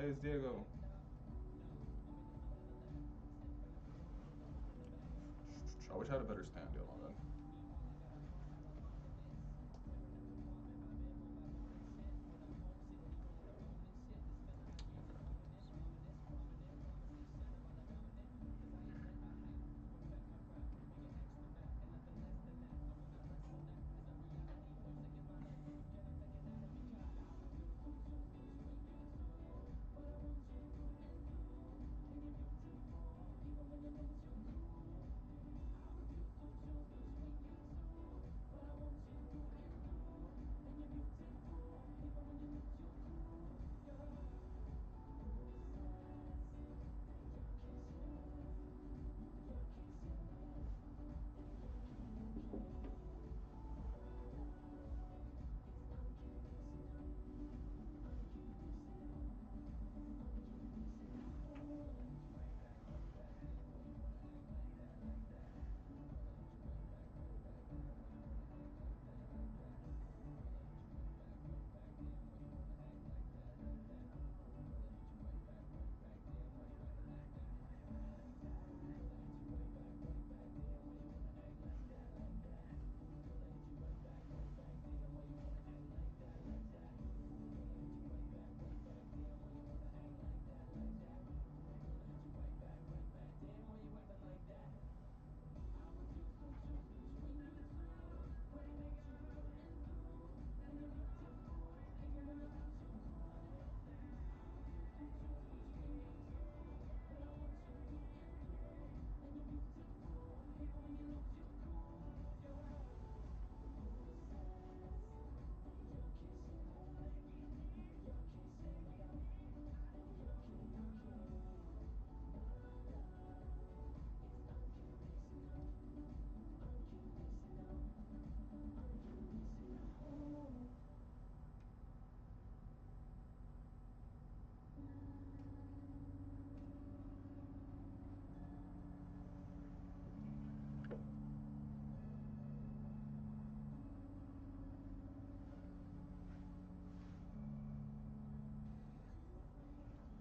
It's Diego. I wish I had a better stand deal on that.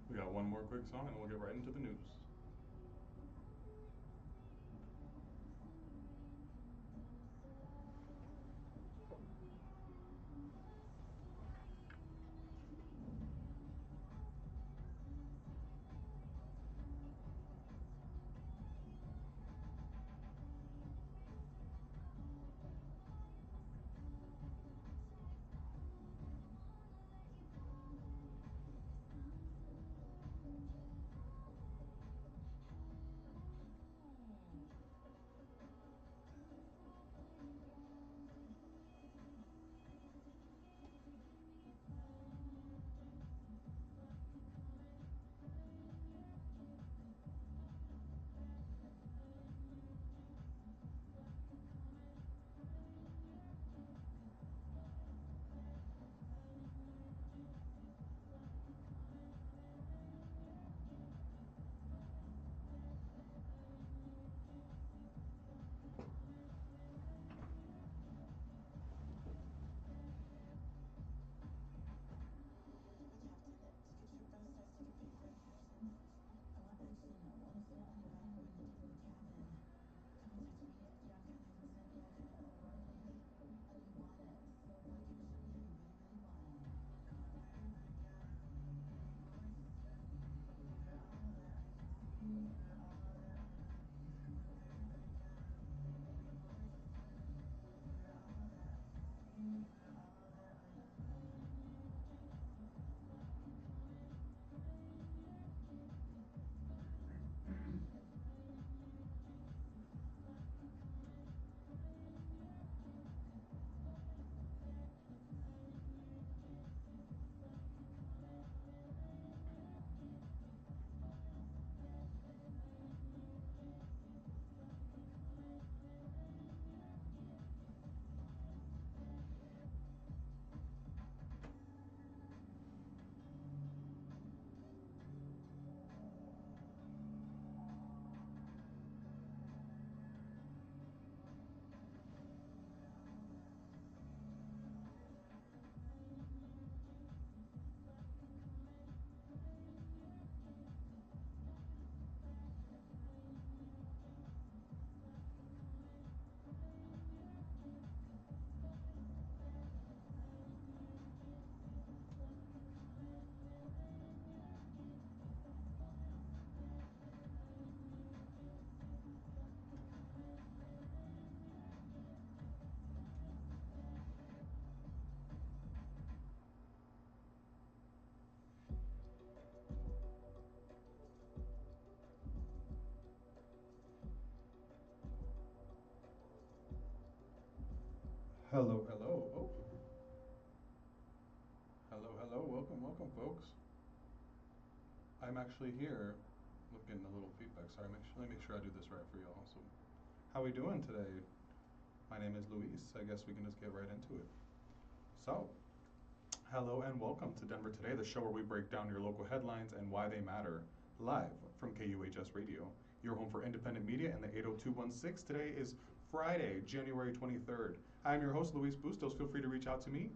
We got one more quick song and then we'll get right into the news. Hello, hello. Oh, hello, hello. Welcome, welcome, folks. I'm actually here. Looking a little feedback. Sorry, let me make sure I do this right for y'all. So, how we doing today? My name is Luis. I guess we can just get right into it. So, hello and welcome to Denver Today, the show where we break down your local headlines and why they matter, live from KUHS Radio, your home for independent media in the 80216. Today is Friday, January 23rd. I'm your host, Luis Bustos. Feel free to reach out to me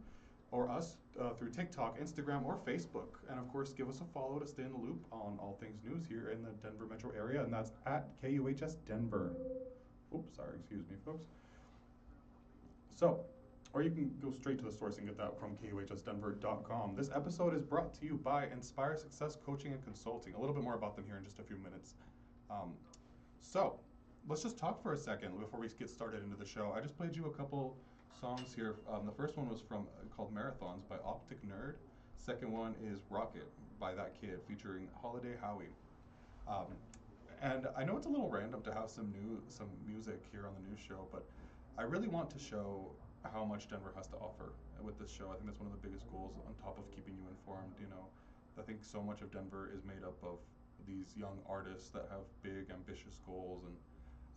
or us through TikTok, Instagram, or Facebook. And of course, give us a follow to stay in the loop on all things news here in the Denver metro area, and that's at KUHS Denver. Oops, sorry, excuse me, folks. So, or you can go straight to the source and get that from KUHSdenver.com. This episode is brought to you by Inspire Success Coaching and Consulting. A little bit more about them here in just a few minutes. Um, so, let's just talk for a second before we get started into the show. I just played you a couple songs here. The first one was called Marathons by Optic Nerd. Second one is Rocket by That Kid featuring Holiday Howie. Um, and I know it's a little random to have some music here on the news show, but I really want to show how much Denver has to offer with this show. I think that's one of the biggest goals on top of keeping you informed. I think so much of Denver is made up of these young artists that have big, ambitious goals, and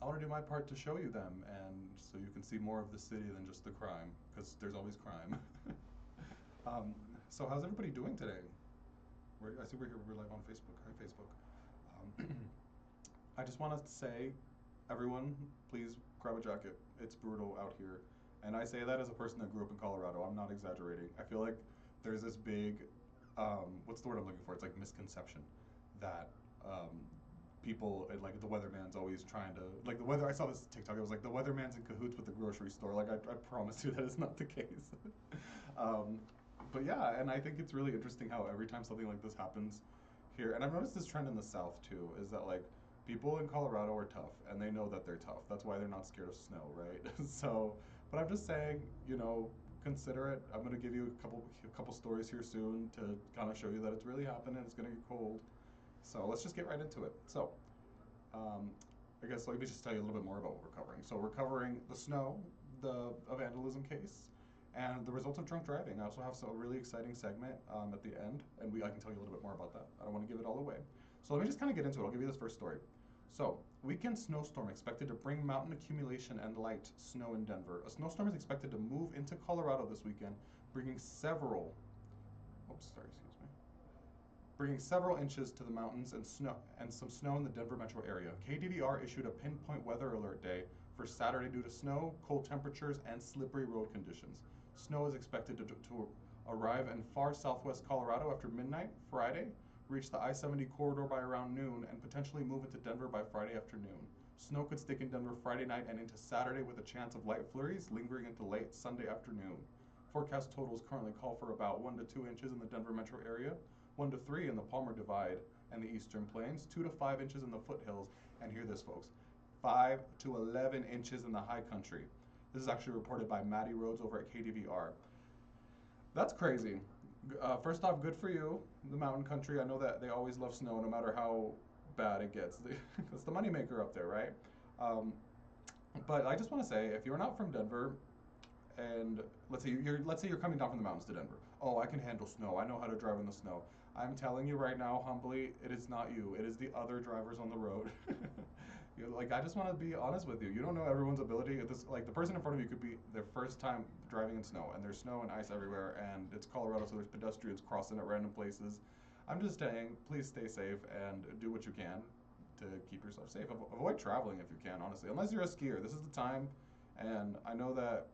I want to do my part to show you them, and so you can see more of the city than just the crime, because there's always crime. So how's everybody doing today? I see we're here. We're live on Facebook. Hi, Facebook. I just want to say, everyone, please grab a jacket. It's brutal out here. And I say that as a person that grew up in Colorado. I'm not exaggerating. I feel like there's this big, what's the word I'm looking for? It's like misconception that people, like the weatherman's always trying to, like the weather, I saw this TikTok, it was like the weatherman's in cahoots with the grocery store. Like I promise you that is not the case. But yeah, and I think it's really interesting how every time something like this happens here, and I've noticed this trend in the South too, is that like people in Colorado are tough and they know that they're tough. That's why they're not scared of snow, right? So, but I'm just saying, consider it. I'm gonna give you a couple stories here soon to kind of show you that it's really happening. It's gonna get cold. So let's just get right into it. So, I guess let me just tell you a little bit more about what we're covering. So we're covering the snow, the vandalism case, and the results of drunk driving. I also have a really exciting segment at the end, and I can tell you a little bit more about that. I don't want to give it all away. So let me just kind of get into it. I'll give you this first story. So, weekend snowstorm expected to bring mountain accumulation and light snow in Denver. A snowstorm is expected to move into Colorado this weekend, bringing several inches to the mountains and some snow in the Denver metro area. KDVR issued a pinpoint weather alert day for Saturday due to snow, cold temperatures, and slippery road conditions. Snow is expected to arrive in far southwest Colorado after midnight Friday, reach the I-70 corridor by around noon, and potentially move into Denver by Friday afternoon. Snow could stick in Denver Friday night and into Saturday with a chance of light flurries lingering into late Sunday afternoon. Forecast totals currently call for about 1 to 2 inches in the Denver metro area, 1 to 3 in the Palmer Divide and the Eastern Plains, 2 to 5 inches in the foothills, and hear this, folks, 5 to 11 inches in the high country. This is actually reported by Maddie Rhodes over at KDVR. That's crazy. First off, good for you, the mountain country. I know that they always love snow no matter how bad it gets. It's the moneymaker up there, right? But I just want to say, if you're not from Denver, and let's say you're coming down from the mountains to Denver. Oh, I can handle snow. I know how to drive in the snow. I'm telling you right now, humbly, it is not you. It is the other drivers on the road. I just want to be honest with you. You don't know everyone's ability. The person in front of you could be their first time driving in snow, and there's snow and ice everywhere, and it's Colorado, so there's pedestrians crossing at random places. I'm just saying, please stay safe and do what you can to keep yourself safe. Avoid traveling if you can, honestly. Unless you're a skier, this is the time. And I know that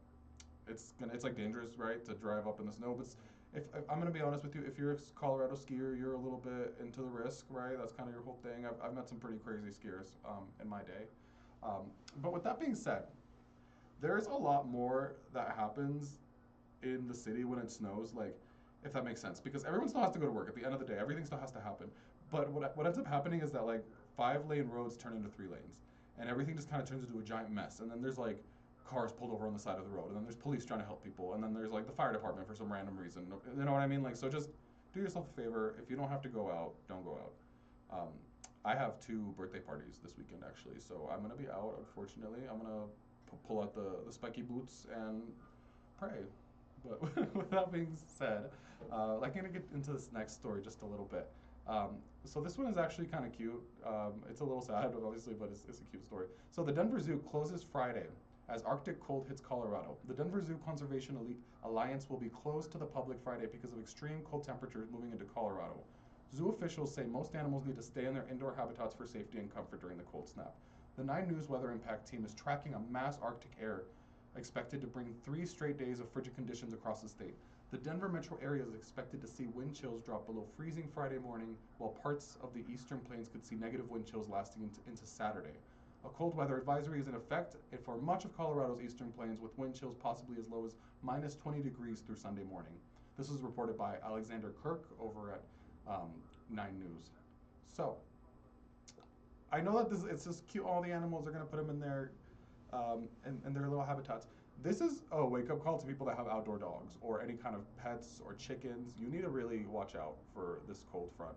it's like dangerous, right, to drive up in the snow. But if I'm gonna be honest with you, if you're a Colorado skier, you're a little bit into the risk, right? That's kind of your whole thing. I've met some pretty crazy skiers in my day. But with that being said, there's a lot more that happens in the city when it snows, like, if that makes sense, because everyone still has to go to work at the end of the day. Everything still has to happen. But what ends up happening is that like 5-lane roads turn into 3 lanes, and everything just kind of turns into a giant mess. And then there's like cars pulled over on the side of the road, and then there's police trying to help people, and then there's like the fire department for some random reason. You know what I mean? Like, so just do yourself a favor. If you don't have to go out, don't go out. I have 2 birthday parties this weekend actually, so I'm gonna be out. Unfortunately, I'm gonna pull out the spiky boots and pray. But with that being said, I'm going to get into this next story just a little bit. So this one is actually kind of cute. It's a little sad, obviously, but it's a cute story. So the Denver Zoo closes Friday as Arctic cold hits Colorado. The Denver Zoo Conservation Elite Alliance will be closed to the public Friday because of extreme cold temperatures moving into Colorado. Zoo officials say most animals need to stay in their indoor habitats for safety and comfort during the cold snap. The 9 News weather impact team is tracking a mass Arctic air expected to bring 3 straight days of frigid conditions across the state. The Denver metro area is expected to see wind chills drop below freezing Friday morning, while parts of the eastern plains could see negative wind chills lasting into Saturday. A cold weather advisory is in effect for much of Colorado's eastern plains, with wind chills possibly as low as minus 20 degrees through Sunday morning. This was reported by Alexander Kirk over at 9 News. So, I know that it's just cute. All the animals are going to put them in their in their little habitats. This is a wake-up call to people that have outdoor dogs or any kind of pets or chickens. You need to really watch out for this cold front.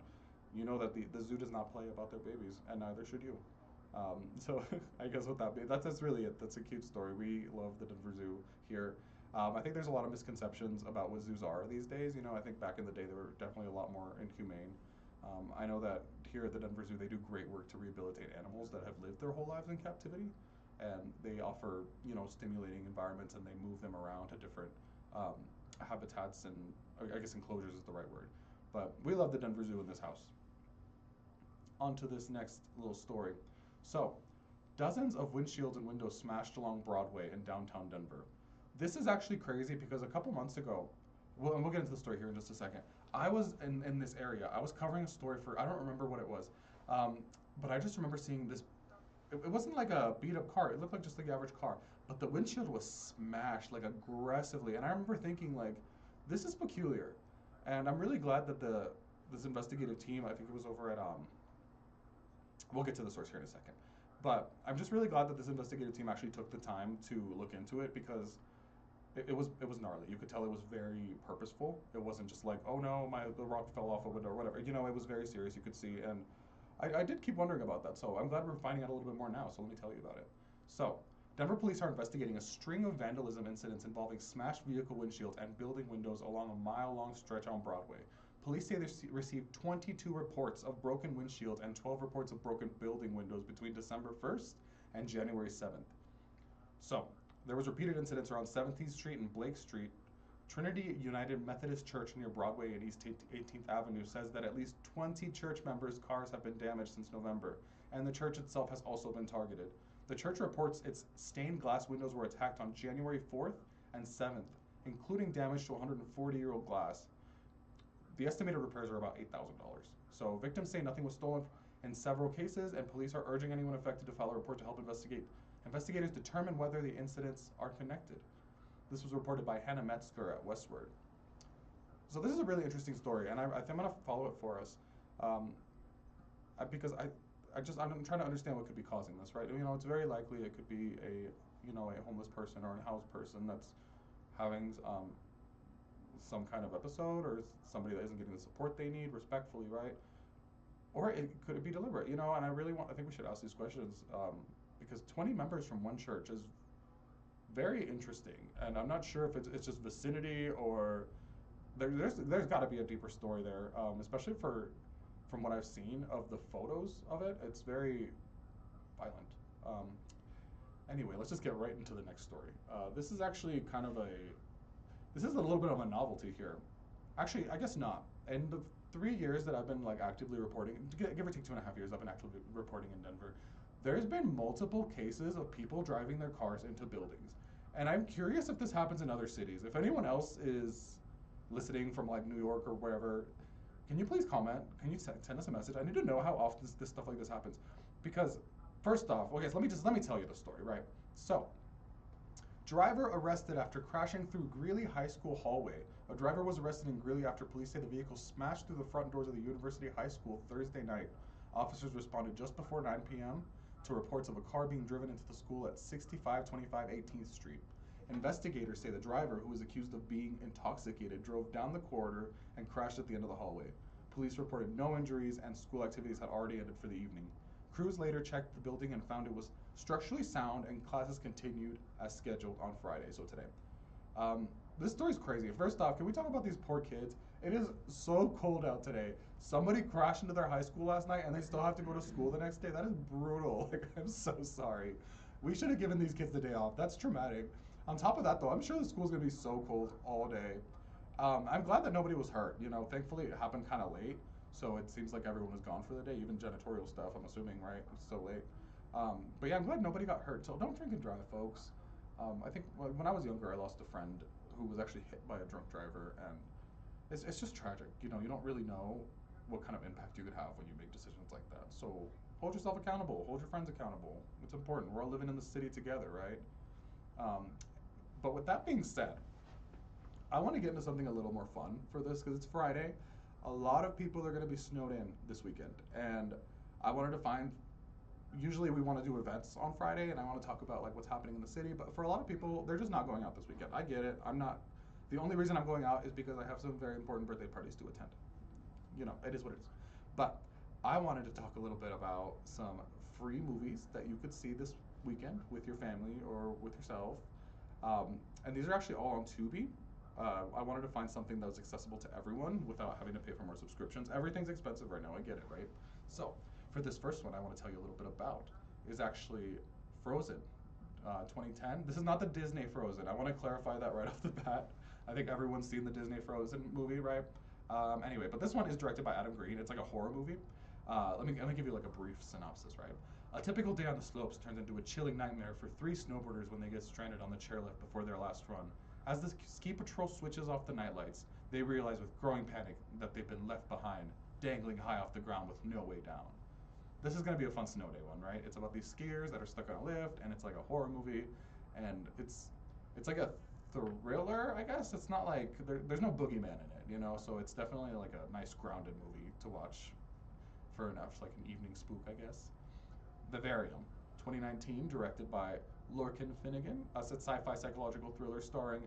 You know that the zoo does not play about their babies, and neither should you. So I guess with that, that's really it. That's a cute story. We love the Denver Zoo here. I think there's a lot of misconceptions about what zoos are these days. You know, I think back in the day they were definitely a lot more inhumane. I know that here at the Denver Zoo they do great work to rehabilitate animals that have lived their whole lives in captivity, and they offer, you know, stimulating environments, and they move them around to different habitats, and I guess enclosures is the right word. But we love the Denver Zoo in this house. On to this next little story. So, dozens of windshields and windows smashed along Broadway in downtown Denver. This is actually crazy because a couple months ago, well, and we'll get into the story here in just a second. I was in this area. I was covering a story for, I don't remember what it was, but I just remember seeing this. It wasn't like a beat up car. It looked like just like the average car, but the windshield was smashed like aggressively. And I remember thinking like, this is peculiar. And I'm really glad that this investigative team, I think it was over at we'll get to the source here in a second. But I'm just really glad that this investigative team actually took the time to look into it, because it was gnarly. You could tell it was very purposeful. It wasn't just like, oh no, the rock fell off a window or whatever. You know, it was very serious. You could see, and I did keep wondering about that. So I'm glad we're finding out a little bit more now. So let me tell you about it. So Denver police are investigating a string of vandalism incidents involving smashed vehicle windshields and building windows along a mile-long stretch on Broadway. Police say they received 22 reports of broken windshields and 12 reports of broken building windows between December 1st and January 7th. So, there was repeated incidents around 17th Street and Blake Street. Trinity United Methodist Church near Broadway and East 18th Avenue says that at least 20 church members' cars have been damaged since November, and the church itself has also been targeted. The church reports its stained glass windows were attacked on January 4th and 7th, including damage to 140-year-old glass. The estimated repairs are about $8,000. So victims say nothing was stolen in several cases, and police are urging anyone affected to file a report to help investigators determine whether the incidents are connected. This was reported by Hannah Metzger at Westward. So this is a really interesting story, and I'm going to follow it for us, because I'm trying to understand what could be causing this, right? You know, it's very likely it could be a homeless person or a housed person that's having some kind of episode, or somebody that isn't getting the support they need, respectfully, right? Or could it be deliberate? You know, and I think we should ask these questions, because 20 members from one church is very interesting, and I'm not sure if it's just vicinity, or there's got to be a deeper story there, especially from what I've seen of the photos of it. It's very violent. Anyway, let's just get right into the next story. This is actually this is a little bit of a novelty here. Actually, I guess not. In the 3 years that I've been like actively reporting, give or take 2.5 years, I've been actively reporting in Denver. There's been multiple cases of people driving their cars into buildings. And I'm curious if this happens in other cities. If anyone else is listening from like New York or wherever, can you please comment? Can you send us a message? I need to know how often this stuff like this happens. Because first off, okay, so let me tell you the story, right? So, driver arrested after crashing through Greeley High School hallway. A driver was arrested in Greeley after police say the vehicle smashed through the front doors of the University High School Thursday night. Officers responded just before 9 p.m. to reports of a car being driven into the school at 6525 18th Street. Investigators say the driver, who was accused of being intoxicated, drove down the corridor and crashed at the end of the hallway. Police reported no injuries, and school activities had already ended for the evening. Crews later checked the building and found it was structurally sound, and classes continued as scheduled on Friday, so today. Um, this story's crazy. First off, can we talk about these poor kids? It is so cold out today. Somebody crashed into their high school last night and they still have to go to school the next day. That is brutal. Like, I'm so sorry. We should have given these kids the day off. That's traumatic. On top of that, though, I'm sure the school's gonna be so cold all day. I'm glad that nobody was hurt. You know, thankfully it happened kind of late, so it seems like everyone was gone for the day, even janitorial stuff. I'm assuming, right? It's so late. But yeah, I'm glad nobody got hurt. So don't drink and drive, folks. I think when I was younger, I lost a friend who was actually hit by a drunk driver, and it's just tragic. You know, you don't really know what kind of impact you could have when you make decisions like that. So hold yourself accountable, hold your friends accountable. It's important. We're all living in the city together, right? Um, but with that being said, I want to get into something a little more fun for this because it's Friday. A lot of people are going to be snowed in this weekend, and I wanted to find. Usually, we want to do events on Friday, and I want to talk about like what's happening in the city. But for a lot of people, they're just not going out this weekend. I get it. I'm not. The only reason I'm going out is because I have some very important birthday parties to attend. You know, it is what it is. But I wanted to talk a little bit about some free movies that you could see this weekend with your family or with yourself. And these are actually all on Tubi. I wanted to find something that was accessible to everyone without having to pay for more subscriptions. Everything's expensive right now, I get it, right? So, for this first one, I want to tell you a little bit about is actually Frozen, 2010. This is not the Disney Frozen. I want to clarify that right off the bat. I think everyone's seen the Disney Frozen movie, right? Anyway, but this one is directed by Adam Green. It's like a horror movie. Let me give you like a brief synopsis, right? A typical day on the slopes turns into a chilling nightmare for three snowboarders when they get stranded on the chairlift before their last run. As the ski patrol switches off the nightlights, they realize with growing panic that they've been left behind, dangling high off the ground with no way down. This is going to be a fun snow day one, right? It's about these skiers that are stuck on a lift, and it's like a horror movie, and it's like a thriller, I guess. It's not like there's no boogeyman in it, you know. So it's definitely like a nice grounded movie to watch for like an evening spook, I guess. Vivarium, 2019, directed by Lorcan Finnegan. It's a sci-fi psychological thriller starring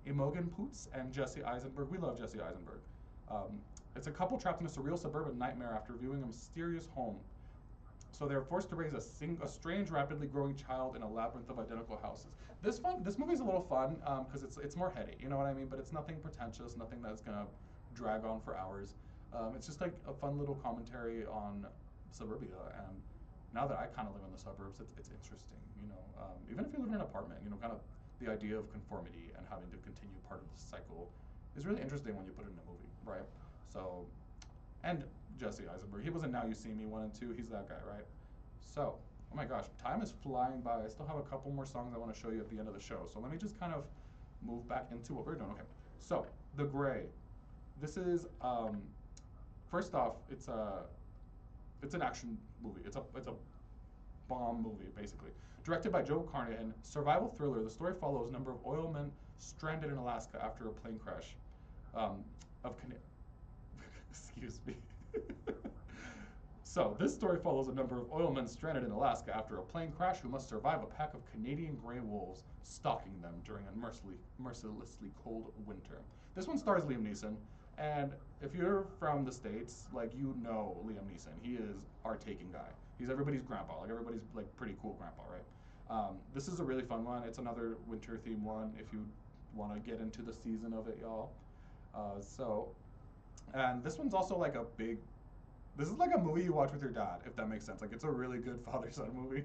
Imogen Poots and Jesse Eisenberg. We love Jesse Eisenberg. It's a couple trapped in a surreal suburban nightmare after viewing a mysterious home. So they're forced to raise a strange, rapidly growing child in a labyrinth of identical houses. This movie's a little fun because it's more heady, you know what I mean? But it's nothing pretentious, nothing that's gonna drag on for hours. It's just like a fun little commentary on suburbia, and now that I kind of live in the suburbs, it's interesting, you know. Even if you live in an apartment, you know, kind of the idea of conformity and having to continue part of the cycle is really interesting when you put it in a movie, right? So, and Jesse Eisenberg, he was in Now You See Me 1 and 2, he's that guy, right? So, oh my gosh, time is flying by. I still have a couple more songs I want to show you at the end of the show. So let me just kind of move back into what we're doing. Okay, so The Gray. This is first off, it's an action movie. It's a bomb movie basically. Directed by Joe Carnahan, survival thriller. The story follows a number of oilmen stranded in Alaska after a plane crash. Of excuse me. So, this story follows a number of oilmen stranded in Alaska after a plane crash who must survive a pack of Canadian gray wolves stalking them during a mercilessly cold winter. This one stars Liam Neeson, and if you're from the States, like, you know Liam Neeson. He is our taking guy. He's everybody's grandpa, like everybody's like pretty cool grandpa, right? This is a really fun one. It's another winter theme one if you want to get into the season of it, y'all. And this one's also like a big. This is like a movie you watch with your dad, if that makes sense. Like it's a really good father-son movie.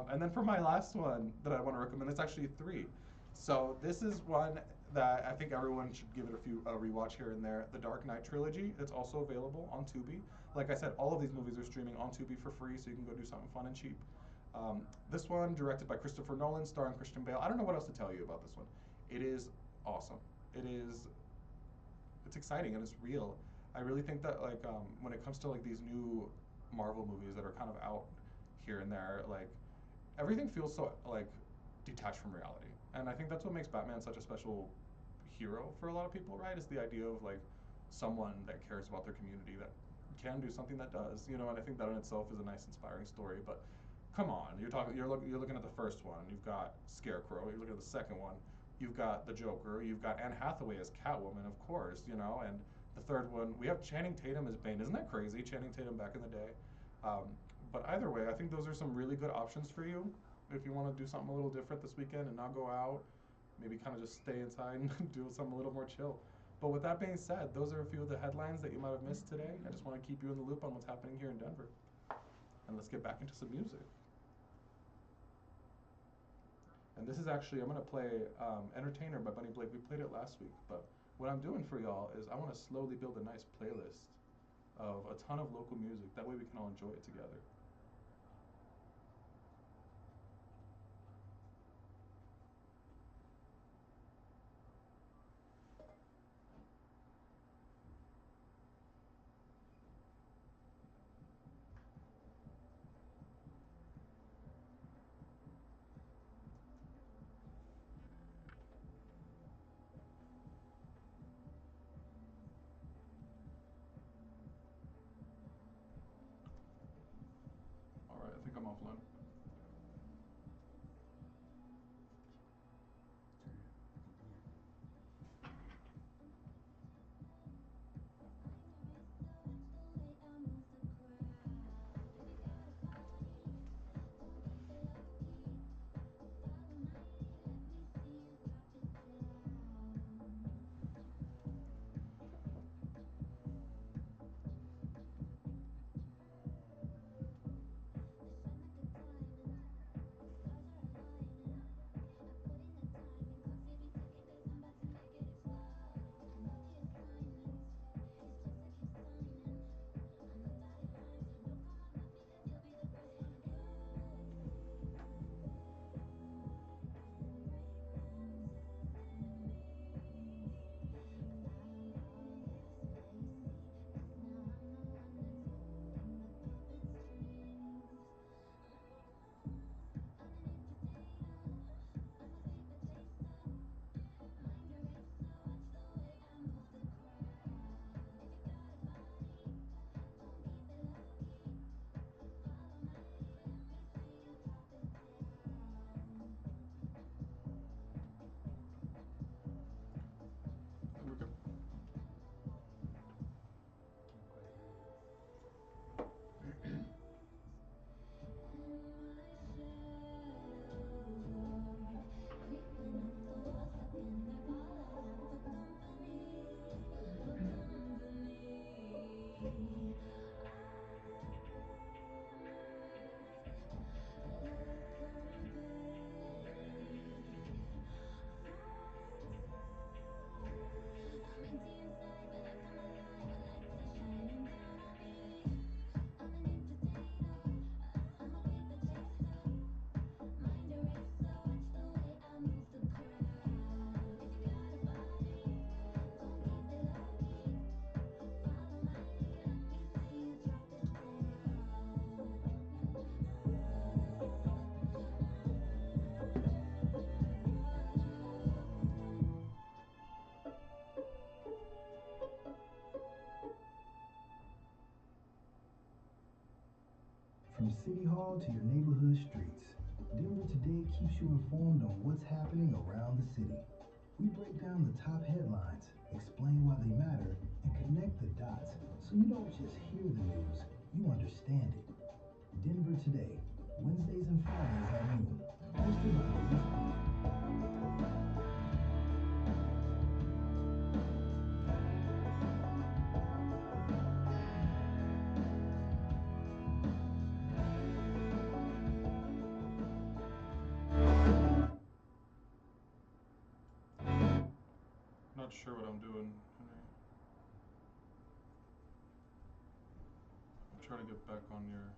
And then for my last one that I want to recommend, it's actually three. So this is one that I think everyone should give it a rewatch here and there. The Dark Knight trilogy. It's also available on Tubi. Like I said, all of these movies are streaming on Tubi for free, so you can go do something fun and cheap. This one, directed by Christopher Nolan, starring Christian Bale. I don't know what else to tell you about this one. It is awesome. It's exciting and it's real. I really think that like when it comes to like these new Marvel movies that are kind of out here and there, like everything feels so like detached from reality. And I think that's what makes Batman such a special hero for a lot of people, right? Is the idea of like someone that cares about their community that can do something that does, you know. And I think that in itself is a nice, inspiring story. But come on, you're looking at the first one. You've got Scarecrow. You're looking at the second one. You've got the Joker. You've got Anne Hathaway as Catwoman, of course, you know. And the third one, we have Channing Tatum as Bane. Isn't that crazy? Channing Tatum back in the day. But either way, I think those are some really good options for you if you want to do something a little different this weekend and not go out. maybe kind of just stay inside and do something a little more chill. But with that being said, those are a few of the headlines that you might have missed today. I just want to keep you in the loop on what's happening here in Denver. And let's get back into some music. And this is actually, I'm going to play Entertainer by Bunny Blake. We played it last week, but what I'm doing for y'all is I want to slowly build a nice playlist of a ton of local music. That way we can all enjoy it together. All right, I think I'm offline. There we go. From City Hall to your neighborhood streets, Denver Today keeps you informed on what's happening around the city. We break down the top headlines, explain why they matter, and connect the dots so you don't just hear the news, you understand it. Denver Today, Wednesdays and Fridays at noon. Hosted by Not sure what I'm doing, Henry. I'm trying to get back on your